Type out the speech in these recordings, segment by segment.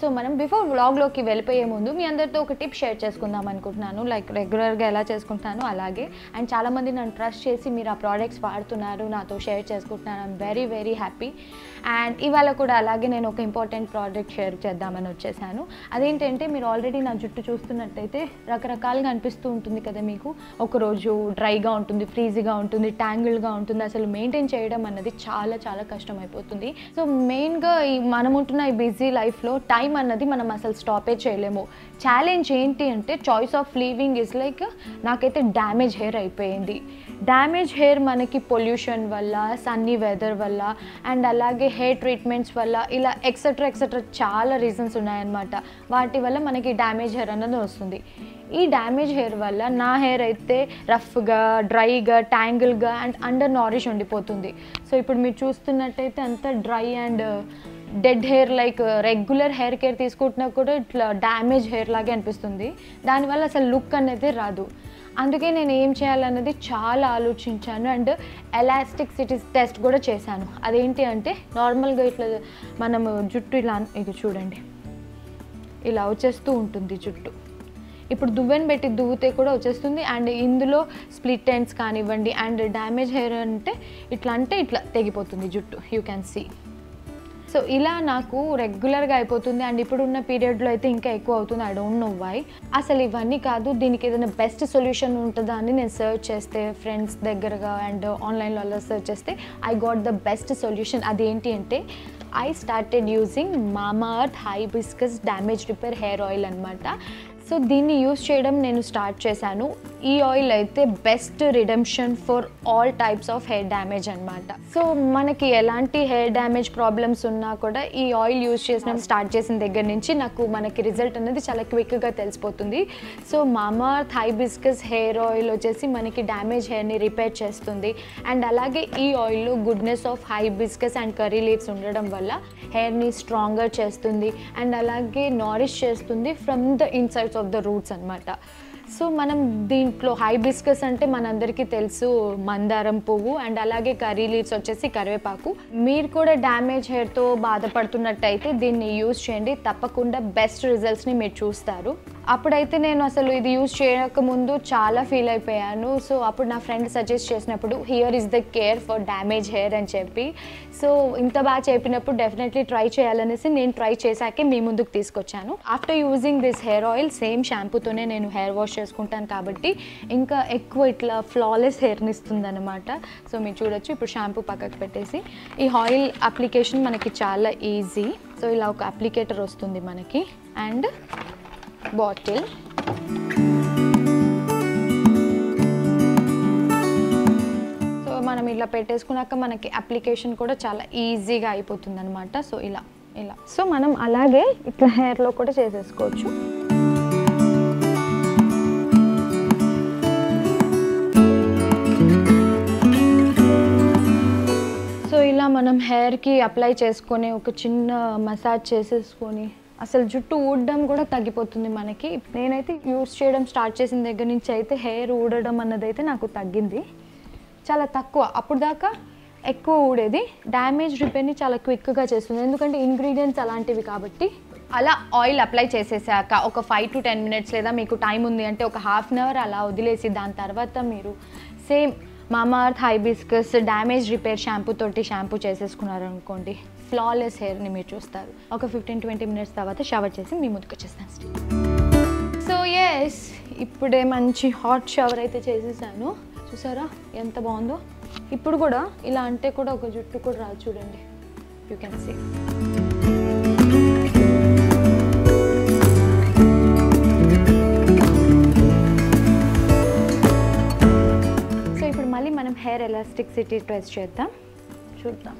So మనం before వ్లాగ్లోకి వెళ్ళిపోయే ముందు మీ అందరితో ఒక టిప్ షేర్ చేసుకుందాం అనుకుంటున్నాను. లైక్ రెగ్యులర్గా ఎలా చేసుకుంటున్నాను అలాగే. అండ్ చాలామంది నన్ను ట్రస్ట్ చేసి మీరు ఆ ప్రోడక్ట్స్ వాడుతున్నారు, నాతో షేర్ చేసుకుంటున్నారు. I'm very very happy. And ఇవాళ కూడా అలాగే నేను ఒక ఇంపార్టెంట్ ప్రోడక్ట్ షేర్ చేద్దామని వచ్చేసాను. అదేంటంటే మీరు ఆల్రెడీ నా జుట్టు చూస్తున్నట్టయితే రకరకాలుగా అనిపిస్తూ ఉంటుంది కదా మీకు. ఒకరోజు డ్రైగా ఉంటుంది, ఫ్రీజీగా ఉంటుంది, ట్యాంగిల్గా ఉంటుంది. అసలు మెయింటైన్ చేయడం అన్నది చాలా చాలా కష్టం అయిపోతుంది. సో మెయిన్గా మనం ఉంటున్న ఈ బిజీ లైఫ్లో టైం అన్నది మనం అసలు స్టాపే చేయలేము. ఛాలెంజ్ ఏంటి అంటే choice of leaving is like నాకైతే డ్యామేజ్ హెయిర్ అయిపోయింది. డ్యామేజ్ హెయిర్ మనకి పొల్యూషన్ వల్ల, సన్నీ వెదర్ వల్ల, అండ్ అలాగే హెయిర్ ట్రీట్మెంట్స్ వల్ల, ఇలా ఎక్సెట్రా ఎక్సెట్రా చాలా రీజన్స్ ఉన్నాయన్నమాట. వాటి వల్ల మనకి డ్యామేజ్ హెయిర్ అన్నది వస్తుంది. ఈ డ్యామేజ్ హెయిర్ వల్ల నా హెయిర్ అయితే రఫ్గా, డ్రైగా, ట్యాంగిల్గా అండ్ అండర్ నారిష్ ఉండిపోతుంది. సో ఇప్పుడు మీరు చూస్తున్నట్టయితే అంతా dry and dead hair, like regular hair care తీసుకుంటున్నా కూడా ఇట్లా డ్యామేజ్ హెయిర్ లాగే అనిపిస్తుంది. దానివల్ల అసలు లుక్ అనేది రాదు. అందుకే నేను ఏం చేయాలన్నది చాలా ఆలోచించాను అండ్ ఎలాస్టిసిటీ టెస్ట్ కూడా చేశాను. అదేంటి అంటే నార్మల్గా ఇట్లా మనము జుట్టు ఇలా ఇది చూడండి, ఇలా వచ్చేస్తూ ఉంటుంది జుట్టు. ఇప్పుడు దువ్వెని పెట్టి దువ్వుతే కూడా వచ్చేస్తుంది. అండ్ ఇందులో స్ప్లిట్ ఎండ్స్ కానివ్వండి అండ్ డ్యామేజ్ హెయిర్ అంటే ఇట్లా తెగిపోతుంది జుట్టు. You can see. సో ఇలా నాకు రెగ్యులర్గా అయిపోతుంది. అండ్ ఇప్పుడున్న పీరియడ్లో అయితే ఇంకా ఎక్కువ అవుతుంది. I don't know why. అసలు ఇవన్నీ కాదు, దీనికి ఏదైనా బెస్ట్ సొల్యూషన్ ఉంటుందా అని నేను సర్చ్ చేస్తే ఫ్రెండ్స్ దగ్గరగా అండ్ ఆన్లైన్లో అలా సర్చ్ చేస్తే I got the best solution. అదేంటి అంటే I started using Mamaearth hibiscus damage repair hair oil అనమాట. సో దీన్ని యూస్ చేయడం నేను స్టార్ట్ చేశాను. ఈ ఆయిల్ అయితే best redemption for all types of hair damage అనమాట. సో మనకి ఎలాంటి హెయిర్ డ్యామేజ్ ప్రాబ్లమ్స్ ఉన్నా కూడా ఈ ఆయిల్ యూస్ చేసిన స్టార్ట్ చేసిన దగ్గర నుంచి మనకి రిజల్ట్ అనేది చాలా క్విక్గా తెలిసిపోతుంది. సో మామాఅర్త్ హైబిస్కస్ హెయిర్ ఆయిల్ వచ్చేసి మనకి డ్యామేజ్ హెయిర్ని రిపేర్ చేస్తుంది. అండ్ అలాగే ఈ ఆయిల్లో goodness of hibiscus and curry leaves ఉండడం వల్ల హెయిర్ని స్ట్రాంగర్ చేస్తుంది అండ్ అలాగే నారిష్ చేస్తుంది from the insides of the roots అనమాట. సో మనం దీంట్లో హైబిస్కస్ అంటే మనందరికీ తెలుసు మందారం పువ్వు అండ్ అలాగే కర్రీ లీవ్స్ వచ్చేసి కరివేపాకు. మీరు కూడా డ్యామేజ్ హెయిర్తో బాధపడుతున్నట్టయితే దీన్ని యూజ్ చేయండి, తప్పకుండా బెస్ట్ రిజల్ట్స్ని మీరు చూస్తారు. అప్పుడైతే నేను అసలు ఇది యూజ్ చేయకముందు చాలా ఫీల్ అయిపోయాను. సో అప్పుడు నా ఫ్రెండ్ సజెస్ట్ చేసినప్పుడు here is the care for damage hair అని చెప్పి, సో ఇంత బాగా చెప్పినప్పుడు డెఫినెట్లీ ట్రై చేయాలనేసి నేను ట్రై చేశాకే మీ ముందుకు తీసుకొచ్చాను. After using this hair oil same షాంపూతోనే నేను హెయిర్ వాష్ చేసుకుంటాను కాబట్టి ఇంకా ఎక్కువ ఇట్లా ఫ్లాలెస్ హెయిర్ని ఇస్తుంది అనమాట. సో మీరు చూడొచ్చు. ఇప్పుడు షాంపూ పక్కకు పెట్టేసి ఈ ఆయిల్ అప్లికేషన్ మనకి చాలా ఈజీ. సో ఇలా ఒక అప్లికేటర్ వస్తుంది మనకి అండ్ బాటిల్. సో మనం ఇలా పెట్టేసుకున్నాక మనకి అప్లికేషన్ కూడా చాలా ఈజీగా అయిపోతుంది అనమాట. సో ఇలా సో మనం అలాగే ఇట్లా హెయిర్లో కూడా చేసేసుకోవచ్చు. సో ఇలా మనం హెయిర్కి అప్లై చేసుకొని ఒక చిన్న మసాజ్ చేసేసుకొని అసలు జుట్టు ఊడడం కూడా తగ్గిపోతుంది మనకి. నేనైతే యూస్ చేయడం స్టార్ట్ చేసిన దగ్గర నుంచి అయితే హెయిర్ ఊడడం అన్నది అయితే నాకు తగ్గింది, చాలా తక్కువ. అప్పుడు దాకా ఎక్కువ ఊడేది. డ్యామేజ్ రిపేర్ని చాలా క్విక్గా చేస్తుంది, ఎందుకంటే ఇంగ్రీడియంట్స్ అలాంటివి కాబట్టి. అలా ఆయిల్ అప్లై చేసేసాక ఒక 5 to 10 minutes లేదా మీకు టైం ఉంది అంటే ఒక ½ an hour అలా వదిలేసి దాని తర్వాత మీరు same Mamaearth hibiscus damage repair shampoo తోటి షాంపూ చేసేసుకున్నారు అనుకోండి, ఫ్లాలెస్ హెయిర్ని మీరు చూస్తారు. ఒక 15-20 minutes తర్వాత షవర్ చేసి మీ ముందుకు వచ్చేస్తాను. సో ఎస్, ఇప్పుడే మంచి హాట్ షవర్ అయితే చేసేసాను. చూసారా ఎంత బాగుందో. ఇప్పుడు కూడా ఇలా అంటే కూడా ఒక జుట్టు కూడా రాదు చూడండి. You can see. సో ఇప్పుడు మళ్ళీ మనం హెయిర్ ఎలాస్టిసిటీ టెస్ట్ చేద్దాం, చూద్దాం.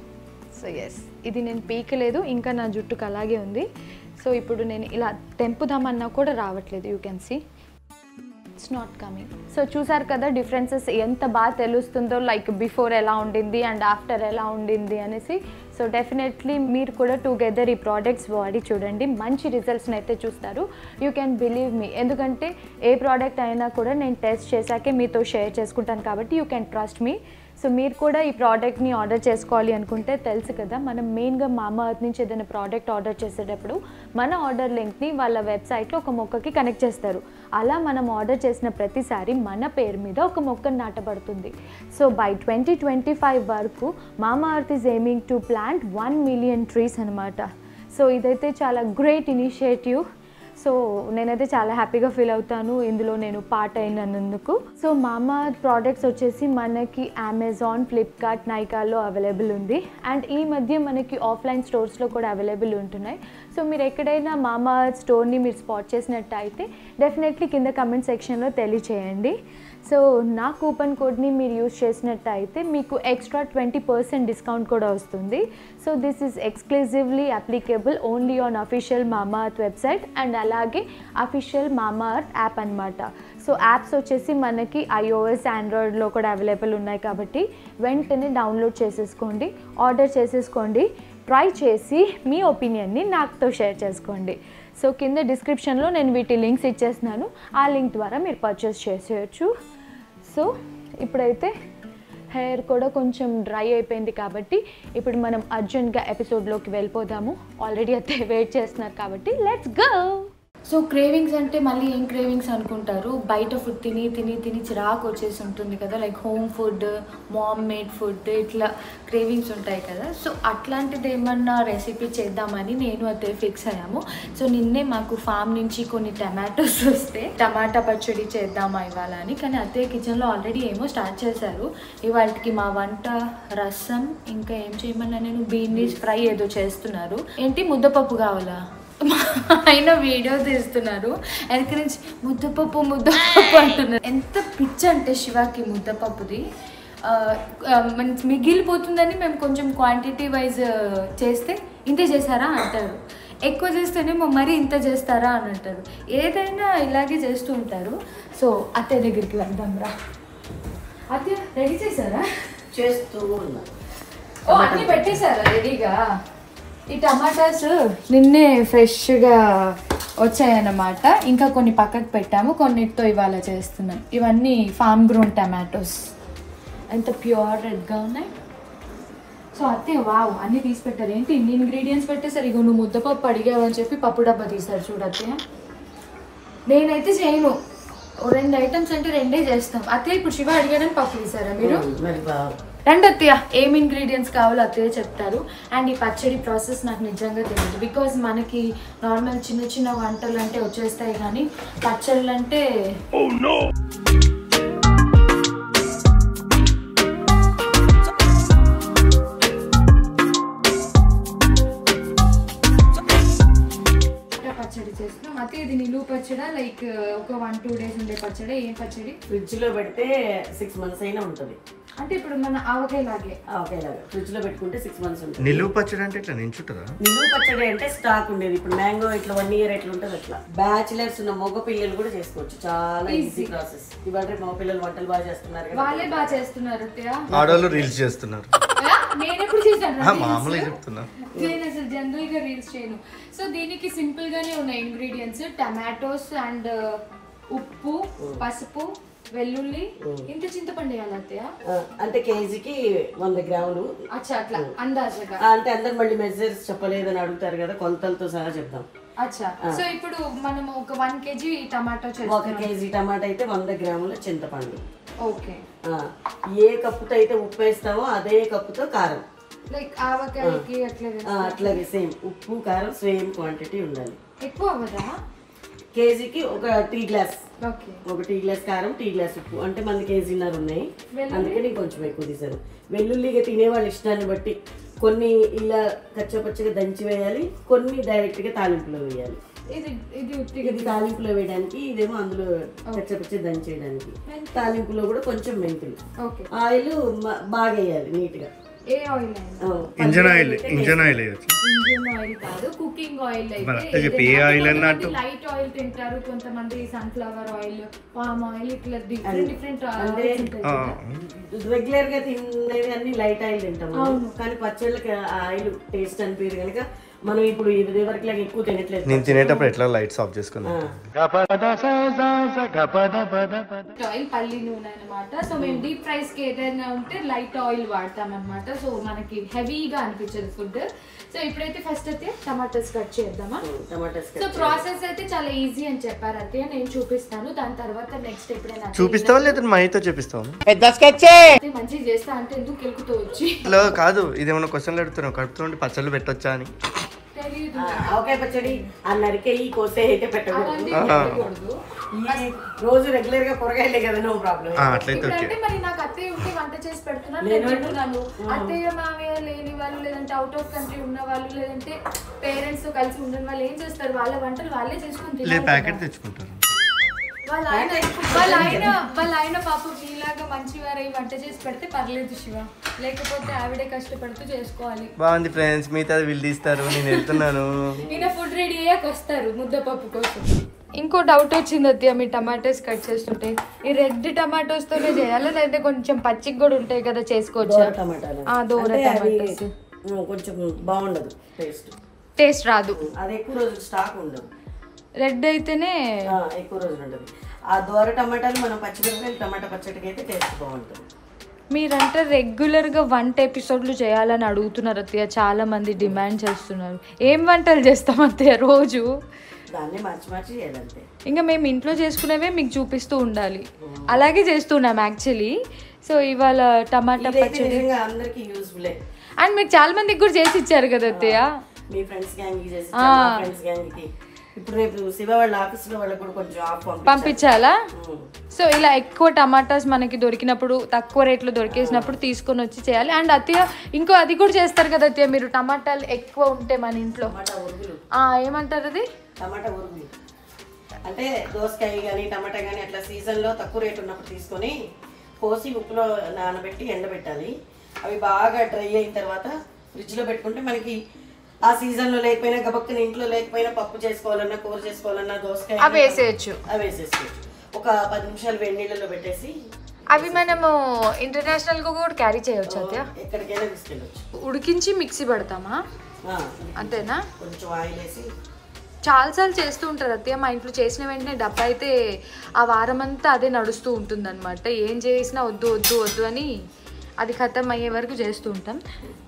సో ఎస్, ఇది నేను పీకలేదు, ఇంకా నా జుట్టుకు అలాగే ఉంది. సో ఇప్పుడు నేను ఇలా తెంపుదామన్నా కూడా రావట్లేదు. You can see. It's not coming. So చూసారు కదా డిఫరెన్సెస్ ఎంత బాగా తెలుస్తుందో, లైక్ బిఫోర్ ఎలా ఉండింది అండ్ ఆఫ్టర్ ఎలా ఉండింది అనేసి. సో డెఫినెట్లీ మీరు కూడా టుగెదర్ ఈ ప్రోడక్ట్స్ వాడి చూడండి, మంచి రిజల్ట్స్ని అయితే చూస్తారు. యూ కెన్ బిలీవ్ మీ, ఎందుకంటే ఏ ప్రోడక్ట్ అయినా కూడా నేను టెస్ట్ చేశాకే మీతో షేర్ చేసుకుంటాను కాబట్టి you can trust me. So మీరు కూడా ఈ ప్రోడక్ట్ని ఆర్డర్ చేసుకోవాలి అనుకుంటే తెలుసు కదా, మనం మెయిన్గా మామా ఎర్త్ నుంచి ఏదైనా ప్రోడక్ట్ ఆర్డర్ చేసేటప్పుడు మన ఆర్డర్ లింక్ని వాళ్ళ వెబ్సైట్లో ఒక మొక్కకి కనెక్ట్ చేస్తారు. అలా మనం ఆర్డర్ చేసిన ప్రతిసారి మన పేరు మీద ఒక మొక్క నాటబడుతుంది. సో బై 2025 వరకు మామా earth is aiming to plant 1 million trees అనమాట. సో ఇదైతే చాలా గ్రేట్ ఇనిషియేటివ్. సో నేనైతే చాలా హ్యాపీగా ఫీల్ అవుతాను ఇందులో నేను పార్ట్ అయినందుకు. సో మామా ప్రోడక్ట్స్ వచ్చేసి మనకి అమెజాన్, ఫ్లిప్కార్ట్, నైకాలో అవైలబుల్ ఉంది. అండ్ ఈ మధ్య మనకి ఆఫ్లైన్ స్టోర్స్లో కూడా అవైలబుల్ ఉంటున్నాయి. సో మీరు ఎక్కడైనా మామా స్టోర్ని మీరు స్పాట్ చేసినట్టు అయితే డెఫినెట్లీ కింద కమెంట్ సెక్షన్లో తెలియచేయండి. సో నా కూపన్ కోడ్ని మీరు యూజ్ చేసినట్టు అయితే మీకు ఎక్స్ట్రా 20% డిస్కౌంట్ కూడా వస్తుంది. So this is exclusively applicable only on official మామా ఎర్త్ వెబ్సైట్ అండ్ అలాగే అఫీషియల్ మామా ఎర్త్ యాప్ అనమాట. సో యాప్స్ వచ్చేసి మనకి iOS, ఆండ్రాయిడ్లో కూడా అవైలబుల్ ఉన్నాయి కాబట్టి వెంటనే డౌన్లోడ్ చేసేసుకోండి, ఆర్డర్ చేసేసుకోండి, ట్రై చేసి మీ ఒపీనియన్ని నాతో షేర్ చేసుకోండి. సో కింద డిస్క్రిప్షన్లో నేను వీటి లింక్స్ ఇచ్చేస్తున్నాను, ఆ లింక్ ద్వారా మీరు పర్చేస్ చేసేయచ్చు. సో ఇప్పుడైతే హెయిర్ కూడా కొంచెం డ్రై అయిపోయింది కాబట్టి ఇప్పుడు మనం అర్జెంట్గా ఎపిసోడ్లోకి వెళ్ళిపోదాము. ఆల్రెడీ అయితే వెయిట్ చేస్తున్నారు కాబట్టి లెట్స్ గో. సో క్రేవింగ్స్ అంటే మళ్ళీ ఏం క్రేవింగ్స్ అనుకుంటారు, బయట ఫుడ్ తిని తిని తిని చిరాకు వచ్చేసి ఉంటుంది కదా, like home food, mom made food, ఇట్లా క్రేవింగ్స్ ఉంటాయి కదా. సో అట్లాంటిది ఏమన్నా రెసిపీ చేద్దామని నేను అయితే ఫిక్స్ అయ్యాము. సో నిన్నే మాకు ఫామ్ నుంచి కొన్ని టమాటోస్ వస్తే టమాటా పచ్చడి చేద్దామా ఇవాళ అని. కానీ అత్తయ్య కిచెన్లో ఆల్రెడీ ఏమో స్టార్ట్ చేశారు. ఇవాళకి మా వంట రసం, ఇంకా ఏం చేయమన్నా నేను బీనీస్ ఫ్రై ఏదో చేస్తున్నారు. ఏంటి ముద్దపప్పు కావాలా, ఆయన వీడియో తీస్తున్నారు వెనక నుంచి ముద్దపప్పు ముద్దపప్పు అంటున్నారు. ఎంత పిచ్చి అంటే శివాకి ముద్దపప్పుది మిగిలిపోతుందని మేము కొంచెం క్వాంటిటీ వైజ్ చేస్తే ఇంతే చేశారా అంటారు, ఎక్కువ చేస్తేనేమో మరీ ఇంత చేస్తారా అని అంటారు. ఏదైనా ఇలాగే చేస్తూ ఉంటారు. సో అత్తయ్య దగ్గరికి వెళ్దాం రా. అత్తయ్య రెడీ చేశారా? చేస్తూ ఉన్నా. ఓ అన్నీ పెట్టేశారా రెడీగా? ఈ టమాటాస్ నిన్నే ఫ్రెష్గా వచ్చాయన్నమాట. ఇంకా కొన్ని పక్కకు పెట్టాము, కొన్నిటితో ఇవాళ చేస్తున్నాం. ఇవన్నీ ఫామ్ గ్రోన్ టమాటోస్, ఎంత ప్యూర్ రెడ్గా ఉన్నాయి. సో అత్తే వావ్ అన్నీ తీసి పెట్టారు. ఏంటి ఇన్ని ఇంగ్రీడియంట్స్ పెట్టేసరి, ఇగో నువ్వు ముద్దపప్పు అడిగావు అని చెప్పి పప్పు డబ్బా తీశారు చూడత్తే. నేనైతే చేయను, 2 ఐటమ్స్ అంటే 2 చేస్తాం. అత్తయ్య ఇప్పుడు శివ అడిగాడని పప్పు తీసారా మీరు? రండి అత్తయ్య, ఏం ఇంగ్రీడియంట్స్ కావాలో అత్తయ్య చెప్తారు. అండ్ ఈ పచ్చడి ప్రాసెస్ నాకు నిజంగా తెలియదు, బికాజ్ మనకి నార్మల్ చిన్న చిన్న వంటలు అంటే వచ్చేస్తాయి కానీ పచ్చళ్ళు అంటే పచ్చడి చేస్తున్నాం. అతే ఇది నిలువ పచ్చడా, లైక్ ఒక 1-2 days ఉండే పచ్చడి? ఏం పచ్చడి? ఫ్రిడ్జ్ లో పెడితే 6 months అయినా ఉంటుంది. అంటే ఇప్పుడు మన ఆవకాయలాగే ఫ్రిడ్జ్ లో పెట్టుకుంటే 6 months ఉంటుంది. నిలువ పచ్చడి అంటే ఇట్లా నించుంటుందా? నిలువ పచ్చడి అంటే స్టాక్ ఉండేది. ఇప్పుడు మ్యాంగో ఇట్లా 1 year ఎట్లా ఉంటుంది అట్లా. బ్యాచిలర్స్ ఉన్న మగ పిల్లలు కూడా చేసుకోవచ్చు, చాలా ఈజీ ప్రాసెస్. ఇవాళ రేపు మగ పిల్లలు వంటలు బాగా చేస్తున్నారు కదా, వాళ్ళే బాగా చేస్తున్నారు. ఆడవాళ్ళు రీల్స్ చేస్తున్నారు. నేను ఎప్పుడు చేశాను? మామూలుగా చెప్తున్నా, నేను అసలు జనరల్ గా రీల్స్ చేయను. సో దీనికి సింపుల్ గానే ఉన్నాయి ఇంగ్రీడియంట్స్, టమాటోస్ అండ్ ఉప్పు, పసుపు, వెల్లుల్లి. ఇంత చింతపండు వేయాలి అత్తయ్య? అంటే కేజీకి 100 grams. అచ్చా, అట్లా అందాజగా. అంటే అందరు మళ్ళీ మెజర్స్ చెప్పలేదని అడుగుతారు కదా, కొలతలతో సహా చెప్తాం. అచ్చా. సో ఇప్పుడు మనం ఒక 1 kg టమాటో చేస్తాం. 1 kg టమాటా అయితే 100 grams చింతపండు. ఓకే. ఏ కప్పుతో అయితే ఉప్పు వేస్తామో అదే కప్పుతో కారం, లైక్ ఆవకాయకి అట్లాగే సేమ్ ఉప్పు కారం సేమ్ క్వాంటిటీ ఉండాలి. ఎక్కువ అవ్వదా? కేజీకి ఒక టీ గ్లాస్, ఓకే, ఒక టీ గ్లాస్ కారం, టీ గ్లాస్ ఉప్పు. అంటే మన కేజీన్నర ఉన్నాయి, అందుకని కొంచెం ఎక్కువ తీసాను. వెల్లుల్లిగా తినేవాళ్ళ ఇష్టాన్ని బట్టి కొన్ని ఇలా కచ్చపచ్చగా దంచి వేయాలి, కొన్ని డైరెక్ట్ గా తాలింపులో వేయాలి. ఇది తాలింపులో వేయడానికి, ఇదేమో అందులో కచ్చపచ్చగా దంచేయడానికి. తాలింపులో కూడా కొంచెం మెంతులు, ఆయిల్ బాగా వేయాలి నీట్ గా. ఏ ఆయిల్ అయినా ఇంజన్ ఆయిల్ వేయచ్చు. ఇంజిన్ ఆయిల్ కాదు, కుకింగ్ ఆయిల్ అయితే చెప్పి ఏ ఆయిల్ అన్నట్టు లైట్ ఆయిల్ తింటారు, కొంతమంది సన్ఫ్లవర్ ఆయిల్, పామ్ ఆయిల్, ఇట్లా డిఫరెంట్ ఆయిల్స్ ఉంటాయి. రెగ్యులర్ గా తినేవి అన్ని లైట్ ఆయిల్ తింటాము, కానీ పచ్చళ్ళకి ఆయిల్ టేస్ట్ అనిపించదు కనుక మనం ఇప్పుడు ఇది వరకు లాగా ఎక్కువ తినట్లేదు. నేను తినేటప్పుడు ఎట్లా లైట్స్ ఆఫ్ చేసుకున్నా. ఆయిల్ పల్లి నూనె అనమాట. సో మేము డీప్ ఫ్రైస్ కి ఏదైనా ఉంటే లైట్ ఆయిల్ వాడతాం అనమాట. సో మనకి హెవీగా అనిపించదు ఫుడ్. సో ఇప్పుడైతే ఫస్ట్ అయితే టమాటాస్ కట్ చేద్దామా. సో ప్రాసెస్ అయితే చాలా ఈజీ అని చెప్పారు అత్తయ్య, నేను చూపిస్తాను. దాని తర్వాత నెక్స్ట్ ఎప్పుడైనా చూపిస్తావా లేదా మా అయితే చూపిస్తావు? మంచిగా చేస్తా అంటే ఎందుకు కెలుకుతూ వచ్చి కాదు, ఇదేమన్నా క్వశ్చన్లు అడుగుతున్నావు, కడుపుతుంటే పచ్చళ్ళు పెట్టొచ్చా అని. ఆవకాయ పచ్చడి ఆ నరికే ఈ కోసే అయితే పెట్టకూడదు. రోజు రెగ్యులర్ గా కూరగాయలే కదా, నో ప్రాబ్లం. అట్లయితే అంటే మరి నాకు అత్తయ్య ఉంటే వంట చేసి పెడుతున్నాను. అత్తయ్య మామయ్య లేని వాళ్ళు, లేదంటే అవుట్ ఆఫ్ కంట్రీ ఉన్న వాళ్ళు, లేదంటే పేరెంట్స్ తో కలిసి ఉండని వాళ్ళు ఏం చేస్తారు, వాళ్ళ వంటలు వాళ్ళే చేసుకుని ప్యాకెట్ తెచ్చుకుంటారు. వాళ్ళ ఆయన పాప మీలాగా మంచివారై వంట చేసి పెడితే పర్లేదు శివ, లేకపోతే ఆవిడే కష్టపడుతూ చేసుకోవాలి. బాగుంది ఫ్రెండ్స్, మిగతా వీళ్ళు తీస్తారు, నేను వెళ్తున్నాను. ఈయన ఫుడ్ రెడీ అయ్యాక వస్తారు ముద్దపప్పు కోసం. ఇంకో డౌట్ వచ్చింది అత్తయ్య, మీ టమాటోస్ కట్ చేస్తుంటే ఈ రెడ్ టమాటోస్ తోనే చేయాలి, లేదంటే కొంచెం పచ్చికి కూడా ఉంటాయి కదా చేసుకోవచ్చు? దోర టమాటోస్ కొంచెం బాగుండదు, టేస్ట్ రాదు, అది ఎక్కువ రోజులు స్టాక్ ఉండదు. రెడ్ అయితేనే ఎక్కువ రోజులు ఉండదు. ఆ దోర టమాటాలు మనం పచ్చిమిరపకాయలు టమాటా పచ్చడికి అయితే టేస్ట్ బాగుంటుంది. మీరంటే రెగ్యులర్గా వంట ఎపిసోడ్లు చేయాలని అడుగుతున్నారు అత్తయ్య, చాలా మంది డిమాండ్ చేస్తున్నారు. ఏం వంటలు చేస్తాం అత్తయ్య రోజు? దాన్ని మార్చి చేయాలంటే ఇంకా మేము ఇంట్లో చేసుకునేవే మీకు చూపిస్తూ ఉండాలి, అలాగే చేస్తున్నాం యాక్చువల్లీ. సో ఇవాళ టమాటా పచ్చడి అందరికి యూజ్ఫుల్ అండ్ మీరు చాలా మందికి కూడా చేసి ఇచ్చారు కదా అత్తయ్య, మీ ఫ్రెండ్స్ గ్యాంగ్ చేసి ఫ్రెండ్స్ గ్యాంగ్ కి. ఇప్పుడు రేపు శివ వాళ్ళ ఆఫీస్ లో వాళ్ళకి కూడా కొంచెం ఆఫ్ పంపించాలా? సో ఇలా ఎక్కువ టమాటాస్ మనకి దొరికినప్పుడు, తక్కువ రేట్లో దొరికేసినప్పుడు తీసుకొని వచ్చి చేయాలి. అండ్ అత్తయ్య ఇంకో అది కూడా చేస్తారు కదా అత్తయ్య మీరు, టమాటాలు ఎక్కువ ఉంటే మన ఇంట్లో ఏమంటారు అది? టమాటా ఉరుగులు అంటే దోసకాయ కానీ టమాటా కానీ అట్లా సీజన్లో తక్కువ రేటు ఉన్నప్పుడు తీసుకొని కోసి ఉప్పులో నానబెట్టి ఎండబెట్టాలి. అవి బాగా డ్రై అయిన తర్వాత ఫ్రిడ్జ్లో పెట్టుకుంటే మనకి ఆ సీజన్లో లేకపోయినా గబక్కన ఇంట్లో లేకపోయినా పప్పు చేసుకోవాలన్నా కూర చేసుకోవాలన్నా దోసకాయ అవి వేసేయచ్చు. ఒక 10 నిమిషాలు వేడి నీళ్ళలో పెట్టేసి అవి మనము ఇంటర్నేషనల్ గా కూడా క్యారీ చేయొచ్చు అత్తయ్య, ఎక్కడికైనా తీసుకెళ్ళచ్చు. ఉడికించి మిక్సీ పడతామా అంతేనా? కొంచెం ఆయిల్ వేసి చాలాసార్లు చేస్తూ ఉంటారు అత్తయ్య, మా ఇంట్లో చేసిన వెంటనే డబ్బా అయితే ఆ వారం అంతా అదే నడుస్తూ ఉంటుంది అనమాట. ఏం చేసినా వద్దు వద్దు వద్దు అని అది ఖతం అయ్యే వరకు చేస్తూ ఉంటాం.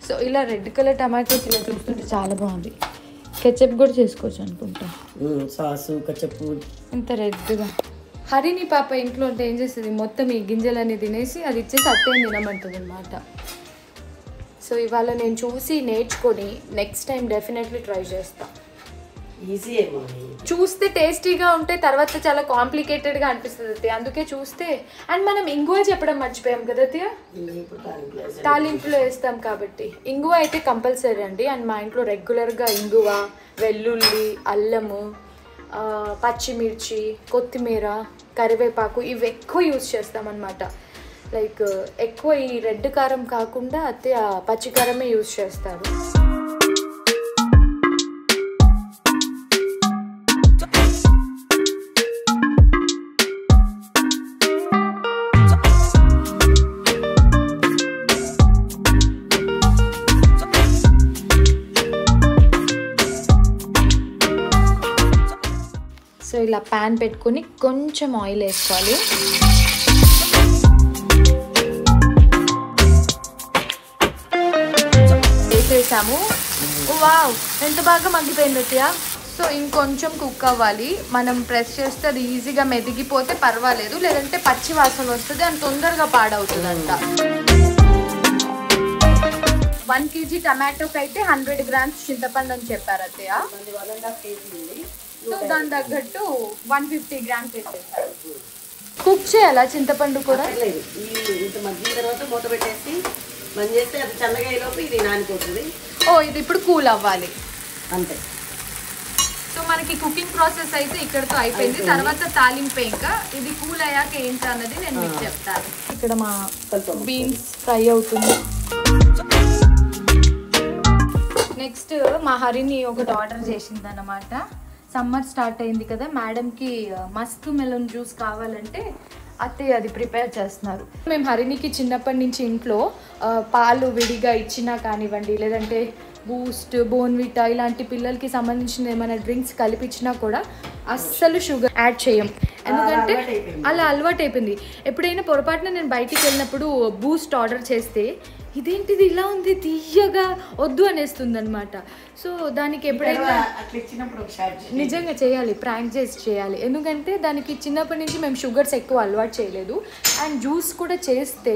సో ఇలా రెడ్ కలర్ టమాటోస్ ఇలా చూస్తుంటే చాలా బాగుంది. కెచప్ కూడా చేసుకోవచ్చు అనుకుంటా, సాసు కెచప్. ఇంత రెడ్గా హరిని పాప ఇంట్లో ఉంటే ఏం చేస్తుంది, మొత్తం ఈ గింజలన్నీ తినేసి అది ఇచ్చేసి అత్తయ్య తినమంటుంది అనమాట. సో ఇవాళ నేను చూసి నేర్చుకొని నెక్స్ట్ టైం డెఫినెట్లీ ట్రై చేస్తాను. చూస్తే టేస్టీగా ఉంటే తర్వాత చాలా కాంప్లికేటెడ్గా అనిపిస్తుంది అత్తయ్య, అందుకే చూస్తే. అండ్ మనం ఇంగువ చెప్పడం మర్చిపోయాం కదా అత్తయ్య, తాలింపులో వేస్తాం కాబట్టి ఇంగువ అయితే కంపల్సరీ అండి. అండ్ మా ఇంట్లో రెగ్యులర్గా ఇంగువ, వెల్లుల్లి, అల్లము, పచ్చిమిర్చి, కొత్తిమీర, కరివేపాకు ఇవి ఎక్కువ యూజ్ చేస్తామన్నమాట. లైక్ ఎక్కువ ఈ రెడ్ కారం కాకుండా అత్తయ్య పచ్చి కారమే యూజ్ చేస్తారు. సో ఇలా ప్యాన్ పెట్టుకొని కొంచెం ఆయిల్ వేసుకోవాలి. వేసేసాము. వావ్ ఎంత బాగా మగ్గిపోయింది అత్తయ్య. సో ఇంకొంచెం కుక్ అవ్వాలి, మనం ప్రెస్ చేస్తే అది ఈజీగా మెదిగిపోతే పర్వాలేదు, లేదంటే పచ్చి వాసన వస్తుంది అని తొందరగా పాడవుతుందంట. 1 kg టమాటోకి అయితే 100 grams చింతపండు అని చెప్పారు అత్తయ్య. సో దాని తగ్గట్టు 150 grams వేసేసారు. కుక్ చేయాలా చింతపండు కూర? లేదు, ఇంత మగ్గిన తర్వాత మూత పెట్టేసి మనం చేస్తే అది చల్లగా అయ్యేలోపు ఇది నానిపోతుంది. ఇది ఇప్పుడు కూల్ అవ్వాలి అంతే. సో మనకి కుకింగ్ ప్రాసెస్ అయితే ఇక్కడతో అయిపోయింది. తర్వాత తాలింపు ఇంకా ఇది కూల్ అయ్యాక ఏంటి అన్నది నేను మీకు చెప్తాను. ఇక్కడ మా బీన్స్ ఫ్రై అవుతుంది. నెక్స్ట్ మా హరిని ఒకటి ఆర్డర్ చేసింది అన్నమాట. సమ్మర్ స్టార్ట్ అయింది కదా, మేడంకి మస్క్ మెలన్ జ్యూస్ కావాలంటే అత్తయ్య అది ప్రిపేర్ చేస్తున్నారు. మేము హరినికి చిన్నప్పటి నుంచి ఇంట్లో పాలు విడిగా ఇచ్చినా కానివ్వండి, లేదంటే బూస్ట్, బోన్విటా ఇలాంటి పిల్లలకి సంబంధించిన ఏమైనా డ్రింక్స్ కలిపించినా కూడా అస్సలు షుగర్ యాడ్ చేయం. ఎందుకంటే అలా అలవాటు అయిపోయింది. ఎప్పుడైనా పొరపాటున నేను బయటికి వెళ్ళినప్పుడు బూస్ట్ ఆర్డర్ చేస్తే ఇదేంటిది ఇలా ఉంది తీయగా వద్దు అనేస్తుంది అనమాట. సో దానికి ఎప్పుడైనా నిజంగా చేయాలి, ప్రాంక్ చేసి చేయాలి. ఎందుకంటే దానికి చిన్నప్పటి నుంచి మేము షుగర్స్ ఎక్కువ అలవాటు చేయలేదు. అండ్ జ్యూస్ కూడా చేస్తే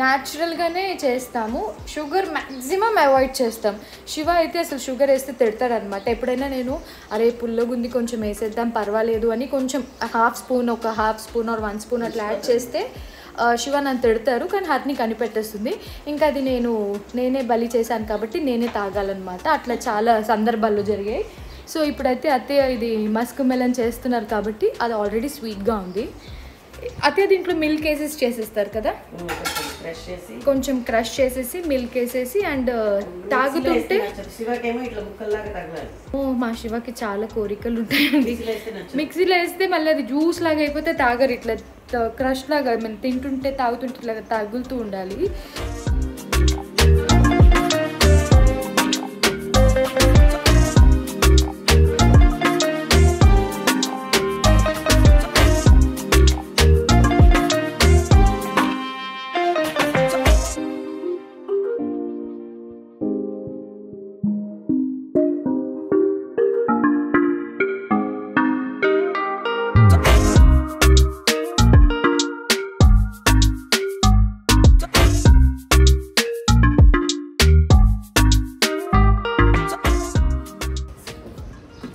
న్యాచురల్గానే చేస్తాము, షుగర్ మ్యాక్సిమం అవాయిడ్ చేస్తాం. శివ అయితే అసలు షుగర్ వేస్తే తిడతాడు అనమాట. ఎప్పుడైనా నేను అరే పుల్లగుంది కొంచెం వేసేద్దాం పర్వాలేదు అని కొంచెం హాఫ్ స్పూన్ ఆర్ 1 స్పూన్ అట్లా యాడ్ చేస్తే శివ నన్ను తిడతారు, కానీ హరిని కనిపెట్టేస్తుంది. ఇంకా అది నేనే బలి చేశాను కాబట్టి నేనే తాగాలన్నమాట. అట్లా చాలా సందర్భాల్లో జరిగాయి. సో ఇప్పుడైతే అత్తయ్య ఇది మస్క్ మెలన్ చేస్తున్నారు కాబట్టి అది ఆల్రెడీ స్వీట్గా ఉంది. అత్తయ్య దీంట్లో మిల్క్ వేసేసి చేసేస్తారు కదా, కొంచెం క్రష్ చేసేసి మిల్క్ వేసేసి అండ్ తాగుతుంటే మా శివకి చాలా కోరికలు ఉంటాయండి. మిక్సీలో వేస్తే మళ్ళీ అది జ్యూస్ లాగా అయిపోతే తాగరు, ఇట్లా క్రష్ లాగా మనం తింటుంటే తాగుతుంటే ఇట్లా తగులుతూ ఉండాలి.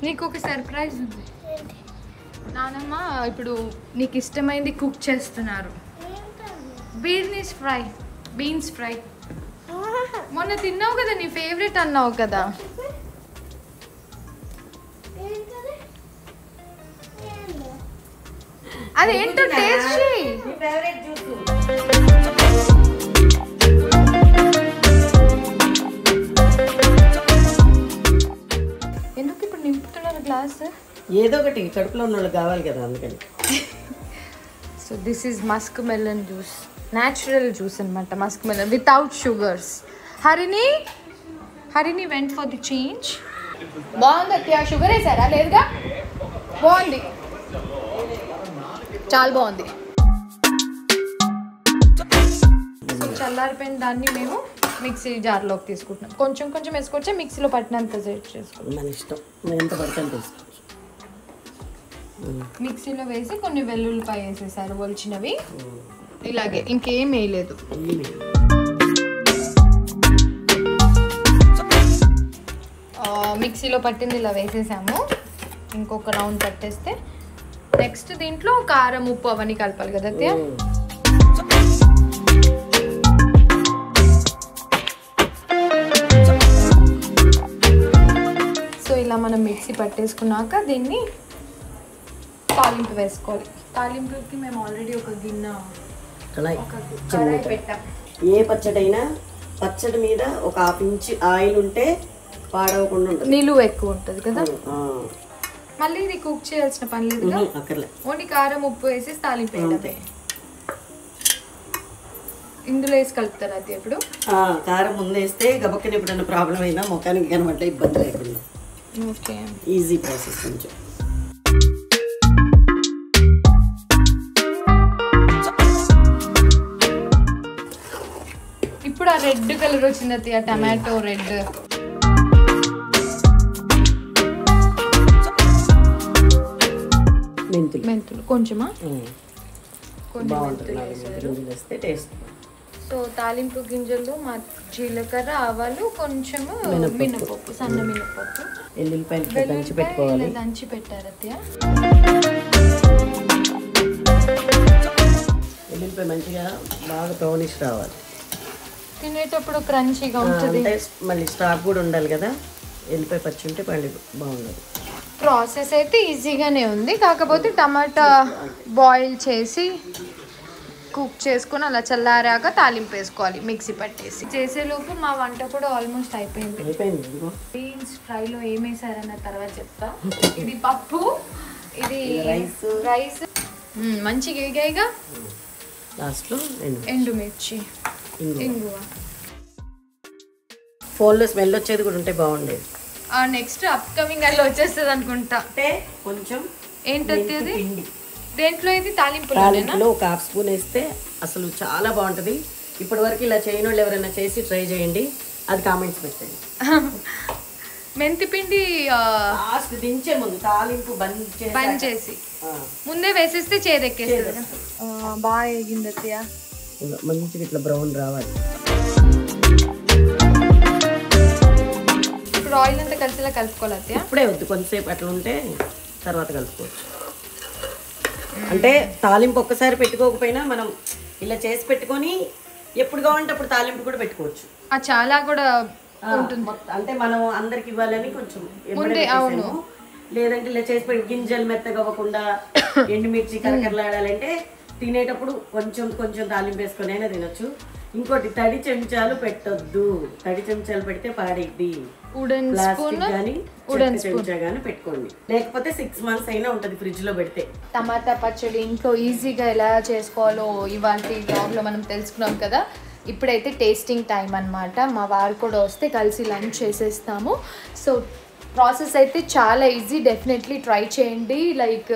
నీకు ఒక సర్ప్రైజ్ ఉంది. నానమ్మ ఇప్పుడు నీకు ఇష్టమైంది కుక్ చేస్తున్నారు. బీన్స్ ఫ్రై మొన్న తిన్నావు కదా, నీ ఫేవరెట్ అన్నావు కదా. అదేంటో టేస్ట్ చేయి. ఎందుకు ఇప్పుడు నింపుతున్నారు గ్లాస్? ఏదో ఒకటి కడుపులో ఉన్న వాళ్ళకి కావాలి కదా, అందుకని. So this is musk melon juice, natural juice అనమాట. Musk melon without sugars. Harini went for the change. బాగుంది అత్తయ్య. షుగర్ వేసారా? లేదుగా, బాగుంది, చాలా బాగుంది. చల్లారిపోయిన దాన్ని మేము మిక్సీ జార్లోకి తీసుకుంటున్నాం. కొంచెం కొంచెం వేసుకోవచ్చా, మిక్సీలో పట్టినంత చేసుకోవచ్చు, మన ఇష్టం, ఎంత పడతాను తీసుకోవచ్చు. మిక్సీలో వేసి కొన్ని వెల్లుల్లిపాయ వేసేసారు ఒలిచినవి, ఇలాగే ఇంకేం వేయలేదు. మిక్సీలో పట్టింది ఇలా వేసేసాము. ఇంకొక రౌండ్ పట్టేస్తే నెక్స్ట్ దీంట్లో కారం, ఉప్పు అవన్నీ కలపాలి కదా అత్తయ్య. సో ఇలా మనం మిక్సీ పట్టేసుకున్నాక దీన్ని తాలింపు వేసుకోవాలి. తాలింపుకి మేము ఆల్రెడీ ఒక గిన్నె కడాయి పెట్టాం. ఏ పచ్చడైనా పచ్చడి మీద ఒక 1/2 ఇంచ్ ఆయిల్ ఉంటే పాడవకుండా ఉంటుంది, నిలువ ఎక్కువ ఉంటుంది కదా. మళ్ళీ ఇది కుక్ చేయాల్సిన పని లేదు, ఓన్లీ కారం, ఉప్పు వేసి తాలింపు వేయడమే. ఇందులో వేసి కలుపుతారు అది. ఎప్పుడు కారం ముందు వేస్తే గబక్కని ఎప్పుడైనా ప్రాబ్లం అయినా ముఖానికి కనబడ్డ ఇబ్బంది లేకుండా. ఓకే, ఈజీ ప్రాసెస్ కొంచెం. ఇప్పుడు ఆ రెడ్ కలర్ వచ్చింది అత్తయ్య, టమాటో రెడ్. మెంతులు కొంచెమా? సో తాలింపు గింజలు, మా జీలకర్ర, ఆవాలు, కొంచెము మినపప్పు, సన్న మినపప్పు, ఎల్లుల్లిపాయలు దంచి పెట్టారు అత్తయ్య. ఎల్లుల్లిపాయ మంచిగా బాగా బ్రౌనిష్ రావాలి, తినేటప్పుడు క్రంచీగా ఉంటుంది. మళ్ళీ స్టాక్ కూడా ఉండాలి కదా, ఎల్లిపాయ పచ్చి ఉంటే మళ్ళీ బాగుండదు. ప్రాసెస్ అయితే ఈజీగానే ఉంది, కాకపోతే టమాటా బాయిల్ చేసి కుక్ చేసుకొని అలా చల్లారాక తాలింపు వేసుకోవాలి మిక్సీ పట్టేసి. చేసేలోపు మా వంట కూడా ఆల్మోస్ట్ అయిపోయింది. బీన్స్ ఫ్రైలో ఏమేసారన్న తర్వాత చెప్తా. ఇది పప్పు, ఇది రైస్, మంచిగా ఎగాయిగా లాస్ట్లో ఎండుమిర్చి, ఇంగువ. ఫోన్లో స్మెల్ వచ్చేది కూడా ఉంటే బాగుండేది. నెక్స్ట్ అప్కమింగ్ అలా వచ్చేస్తుంది అనుకుంటా. అంటే కొంచెం ఏంటది అది? దేంట్లో ఇది తాలింపులో ఒక హాఫ్ స్పూన్ వేస్తే అసలు చాలా బాగుంటుంది. ఇప్పటి వరకు ఇలా చేయని వాళ్ళు ఎవరైనా చేసి ట్రై చేయండి, అది కామెంట్స్ పెట్టండి. మెంతిపిండి లాస్ట్ దించే ముందు తాలింపు బంద్ చేసి ముందే వేసేస్తే చేదెక్కేస్తుంది. బాగా ఎగింది అత్తయ్య, మంచిగా ఇట్లా బ్రౌన్ రావాలి. ఇప్పుడు ఆయిల్ అంతా కలిసిలా కలుపుకోవాలి అత్తయ్య. ఇప్పుడే వద్దు, కొంతసేపు అట్లా ఉంటే తర్వాత కలుపుకోవచ్చు. అంటే తాలింపు ఒక్కసారి పెట్టుకోకపోయినా మనం ఇలా చేసి పెట్టుకొని ఎప్పుడు కావాలంటే అప్పుడు తాలింపు కూడా పెట్టుకోవచ్చు. చాలా కూడా ఉంటుంది. అంటే మనం అందరికి ఇవ్వాలని కొంచెం అవును. లేదంటే ఇలా చేసి పెట్టి గింజలు మెత్తగా అవ్వకుండా ఎండుమిర్చి కరకరలాడాలంటే తినేటప్పుడు కొంచెం కొంచెం తాలింపు వేసుకొని అయినా తినొచ్చు. ఇంకోటి తడి చెంచాలు పెట్టొద్దు, తడి చెంచాలు పెడితే పాడైద్ది. ప్లాస్టిక్ కానీ చెంచా కానీ పెట్టుకోండి, లేకపోతే 6 months అయినా ఉంటుంది ఫ్రిడ్జ్ లో పెడితే. టమాటా పచ్చడి ఇంట్లో ఈజీగా ఎలా చేసుకోవాలో ఇవాళ వ్లాగ్లో మనం తెలుసుకున్నాం కదా. ఇప్పుడైతే టేస్టింగ్ టైం అన్నమాట. మా వారు కూడా వస్తే కలిసి లంచ్ చేసేస్తాము. సో ప్రాసెస్ అయితే చాలా ఈజీ, డెఫినెట్లీ ట్రై చేయండి. లైక్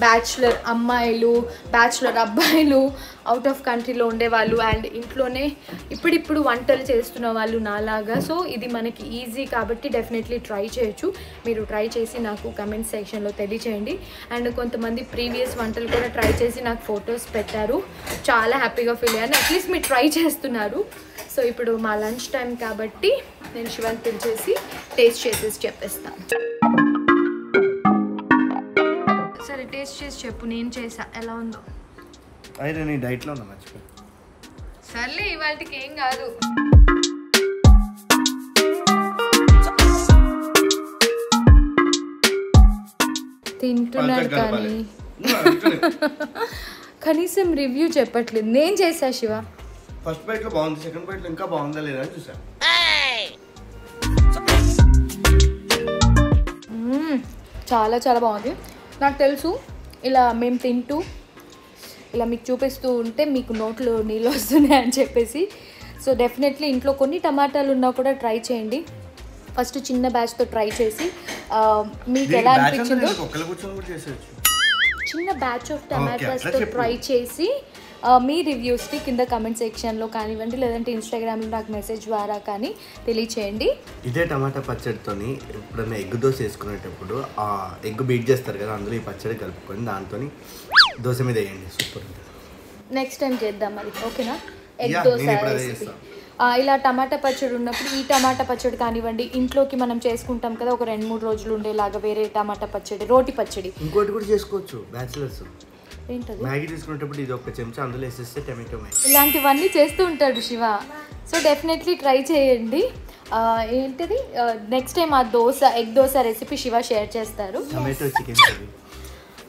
బ్యాచులర్ అమ్మాయిలు, బ్యాచులర్ అబ్బాయిలు, అవుట్ ఆఫ్ కంట్రీలో ఉండేవాళ్ళు అండ్ ఇంట్లోనే ఇప్పుడిప్పుడు వంటలు చేస్తున్న వాళ్ళు నాలాగా. సో ఇది మనకి ఈజీ కాబట్టి డెఫినెట్లీ ట్రై చేయొచ్చు. మీరు ట్రై చేసి నాకు కమెంట్ సెక్షన్లో తెలియచేయండి. అండ్ కొంతమంది ప్రీవియస్ వంటలు కూడా ట్రై చేసి నాకు ఫొటోస్ పెట్టారు, చాలా హ్యాపీగా ఫీల్ అయ్యాను. అట్లీస్ట్ మీరు ట్రై చేస్తున్నారు. సో ఇప్పుడు మా లంచ్ టైం కాబట్టి నేను శివాని పిలిచేసి టేస్ట్ చేసేసి చెప్పేస్తాను. సరే టేస్ట్ చేసి చెప్పు, నేను చేసా ఎలా ఉందో. అయితే నీ డైట్లో ఉన్నా మర్చిపోయి. సర్లే ఇవాళకి ఏం కాదు. తింటున్నాడు కానీ కనీసం రివ్యూ చెప్పట్లేదు. నేను చేసా శివ. ఫస్ట్ బైట్లో బాగుంది, సెకండ్ బైట్లో ఇంకా బాగుందా లేదా అని చూసా. చాలా చాలా బాగుంది. నాకు తెలుసు ఇలా మేము తింటూ ఇలా మీకు చూపిస్తూ ఉంటే మీకు నోట్లో నీళ్ళు వస్తున్నాయి అని చెప్పేసి. సో డెఫినెట్లీ ఇంట్లో కొన్ని టమాటాలు ఉన్నా కూడా ట్రై చేయండి. ఫస్ట్ చిన్న బ్యాచ్తో ట్రై చేసి మీకు ఎలా అనిపించిందో, చిన్న బ్యాచ్ ఆఫ్ టమాటాస్తో ట్రై చేసి మీ రివ్యూస్ని కింద కమెంట్ సెక్షన్లో కానివ్వండి, లేదంటే ఇన్స్టాగ్రామ్లో నాకు మెసేజ్ ద్వారా కానీ తెలియచేయండి. ఇదే టమాటా పచ్చడితోని ఎప్పుడైనా ఎగ్ దోశ వేసుకునేటప్పుడు ఆ ఎగ్ బీట్ చేస్తారు కదా, అందులో ఈ పచ్చడి కలుపుకొని దాంతో దోశ మీద వేయండి, సూపర్ ఉంటుంది. నెక్స్ట్ టైం చేద్దాం మరి, ఓకేనా? Egg dosa recipe. ఇలా టమాటా పచ్చడి ఉన్నప్పుడు ఈ టమాటా పచ్చడి కానివ్వండి, ఇంట్లోకి మనం చేసుకుంటాం కదా ఒక 2-3 రోజులు ఉండేలాగా వేరే టమాటా పచ్చడి, రోటి పచ్చడి, ఇంకోటి కూడా చేసుకోవచ్చు బ్యాచిలర్స్. ఏంటది? మ్యాగీ తీసుకునేటప్పుడు ఇది ఒక చెంచా అందులో వేసేస్తే టమాటో మ్యాగీ, ఇలాంటివన్నీ చేస్తూ ఉంటాడు శివ. సో డెఫినెట్లీ ట్రై చేయండి. ఏంటిది నెక్స్ట్ టైం ఆ dosa, egg dosa recipe Shiva share చేస్తారు. Tomato chicken curry.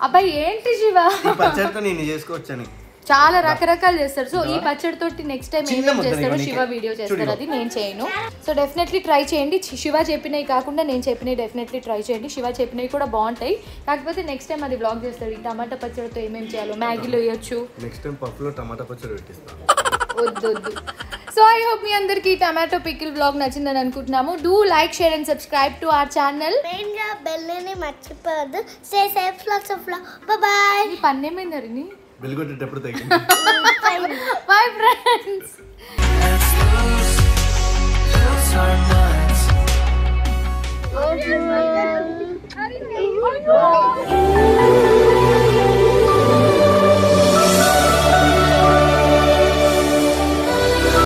అబ్బాయి ఏంటి శివ, పచ్చడితో నేను చేసుకోవచ్చని చాలా రకరకాలు చేస్తారు. సో ఈ పచ్చడి తోటి నెక్స్ట్ టైం ఏమేమి చేస్తారో శివ వీడియో చేస్తారు, అది నేను చేయను. సో డెఫినెట్లీ ట్రై చేయండి. శివ చెప్పినవి కాకుండా నేను చెప్పినవి డెఫినెట్లీ ట్రై చేయండి. శివ చెప్పినవి కూడా బాగుంటాయి, కాకపోతే నెక్స్ట్ టైం అది బ్లాగ్ చేస్తాడు. ఈ టమాటా పచ్చడితో ఏమేమి చేయాలో, మ్యాగీలో వేయొచ్చు. నెక్స్ట్ టైం పప్పులో టమాటా పచ్చడి పెట్టిస్తాను. వద్దు. సో ఐ హోప్ మీ అందరికీ టమాటో పికిల్ బ్లాగ్ నచ్చిందని అనుకుంటున్నాము. Do like, share and subscribe to our channel. మెయిన్గా బెల్లని మర్చిపోవద్దు. Stay safe, lots of love. By. ఈ పన్నేమైందరిని బెల్ కొట్టేటప్పుడు తగ్గింది. Bye friends. Let's lose our minds.